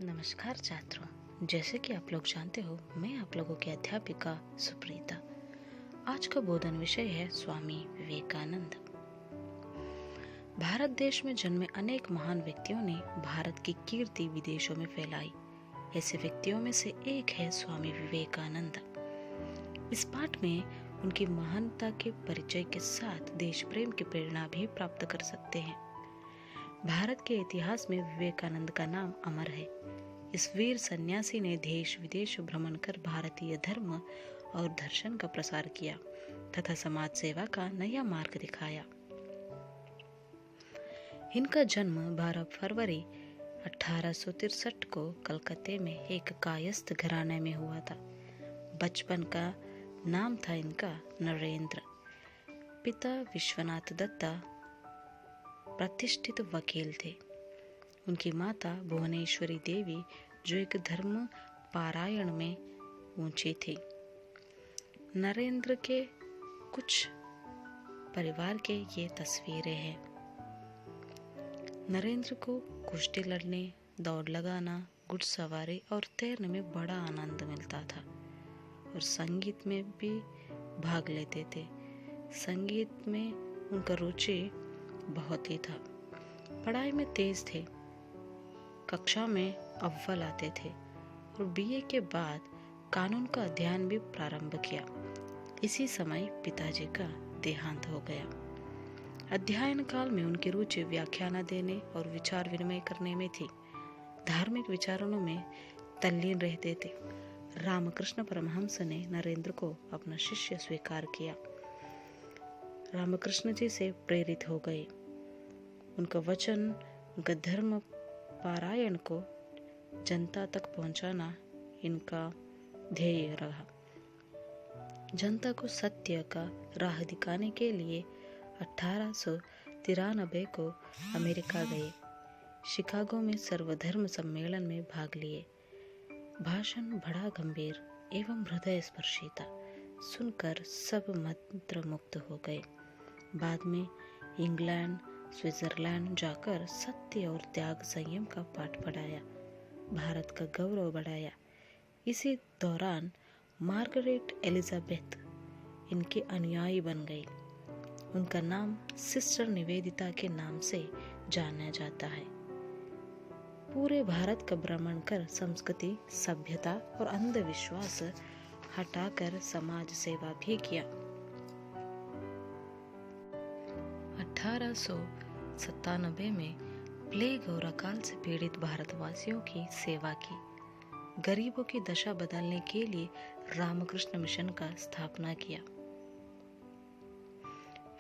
नमस्कार छात्रों, जैसे कि आप लोग जानते हो, मैं आप लोगों की अध्यापिका सुप्रीता। आज का बोधन विषय है स्वामी विवेकानंद। भारत देश में जन्मे अनेक महान व्यक्तियों ने भारत की कीर्ति विदेशों में फैलाई। ऐसे व्यक्तियों में से एक है स्वामी विवेकानंद। इस पाठ में उनकी महानता के परिचय के साथ देश प्रेम की प्रेरणा भी प्राप्त कर सकते हैं। भारत के इतिहास में विवेकानंद का नाम अमर है। इस वीर सन्यासी ने देश विदेश भ्रमण कर भारतीय धर्म और दर्शन का प्रसार किया तथा समाज सेवा का नया मार्ग दिखाया। इनका जन्म 12 फरवरी 1863 को कलकत्ते में एक कायस्थ घराने में हुआ था। बचपन का नाम था इनका नरेंद्र। पिता विश्वनाथ दत्ता प्रतिष्ठित वकील थे। उनकी माता भुवनेश्वरी देवी जो एक धर्म पारायण में ऊंची थी। नरेंद्र के कुछ परिवार के ये तस्वीरें हैं। नरेंद्र को कुश्ती लड़ने, दौड़ लगाना, घुड़सवारी और तैरने में बड़ा आनंद मिलता था और संगीत में भी भाग लेते थे। संगीत में उनका रुचि बहुत ही था। पढ़ाई में तेज थे, कक्षा में अव्वल आते थे और बीए के बाद कानून का अध्ययन भी प्रारंभ किया। इसी समय पिताजी का देहांत हो गया। अध्ययन काल में उनकी रुचि व्याख्यान देने और विचार विनिमय करने में थी। धार्मिक विचारों में तल्लीन रहते थे। रामकृष्ण परमहंस ने नरेंद्र को अपना शिष्य स्वीकार किया। रामकृष्ण जी से प्रेरित हो गए। उनका वचन, उनका धर्म पारायण को जनता तक पहुंचाना इनका ध्येय रहा। जनता को सत्य का राह दिखाने के लिए 1893 को अमेरिका गए। शिकागो में सर्वधर्म सम्मेलन में भाग लिए। भाषण बड़ा गंभीर एवं हृदय स्पर्शी था। सुनकर सब मंत्रमुग्ध हो गए। बाद में इंग्लैंड, स्विट्जरलैंड जाकर सत्य और त्याग संयम का पाठ पढ़ाया, भारत का गौरव बढ़ाया। इसी दौरान मार्गरेट एलिजाबेथ इनके अनुयायी बन गई। उनका नाम सिस्टर निवेदिता के नाम से जाना जाता है। पूरे भारत का भ्रमण कर संस्कृति, सभ्यता और अंधविश्वास हटाकर समाज सेवा भी किया। 1897 में प्लेग और अकाल से पीड़ित भारतवासियों की सेवा की। गरीबों की दशा बदलने के लिए रामकृष्ण मिशन का स्थापना किया।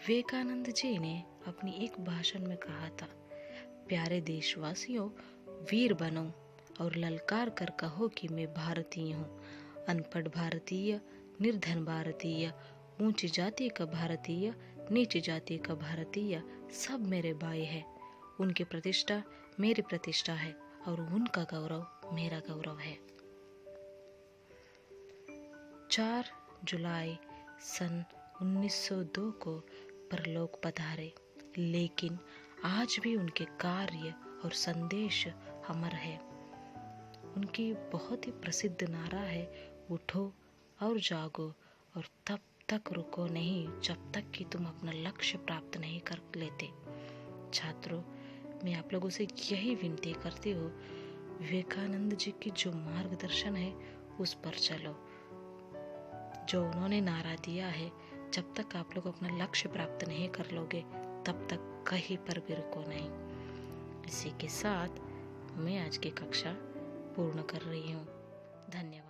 विवेकानंद जी ने अपनी एक भाषण में कहा था, प्यारे देशवासियों, वीर बनो और ललकार कर कहो कि मैं भारतीय हूँ। अनपढ़ भारतीय, निर्धन भारतीय, ऊंची जाति का भारतीय, नीची जाति का भारतीय, सब मेरे भाई हैं। उनकी प्रतिष्ठा मेरी प्रतिष्ठा है और उनका गौरव मेरा गौरव है। 4 जुलाई सन 1902 को परलोक पधारे, लेकिन आज भी उनके कार्य और संदेश अमर है। उनकी बहुत ही प्रसिद्ध नारा है, उठो और जागो और तब तक रुको नहीं जब तक कि तुम अपना लक्ष्य प्राप्त नहीं कर लेते। छात्रों, मैं आप लोगों से यही विनती करती हूँ, विवेकानंद जी की जो मार्गदर्शन है उस पर चलो। जो उन्होंने नारा दिया है, जब तक आप लोग अपना लक्ष्य प्राप्त नहीं कर लोगे तब तक कहीं पर भी रुको नहीं। इसी के साथ मैं आज की कक्षा पूर्ण कर रही हूँ। धन्यवाद।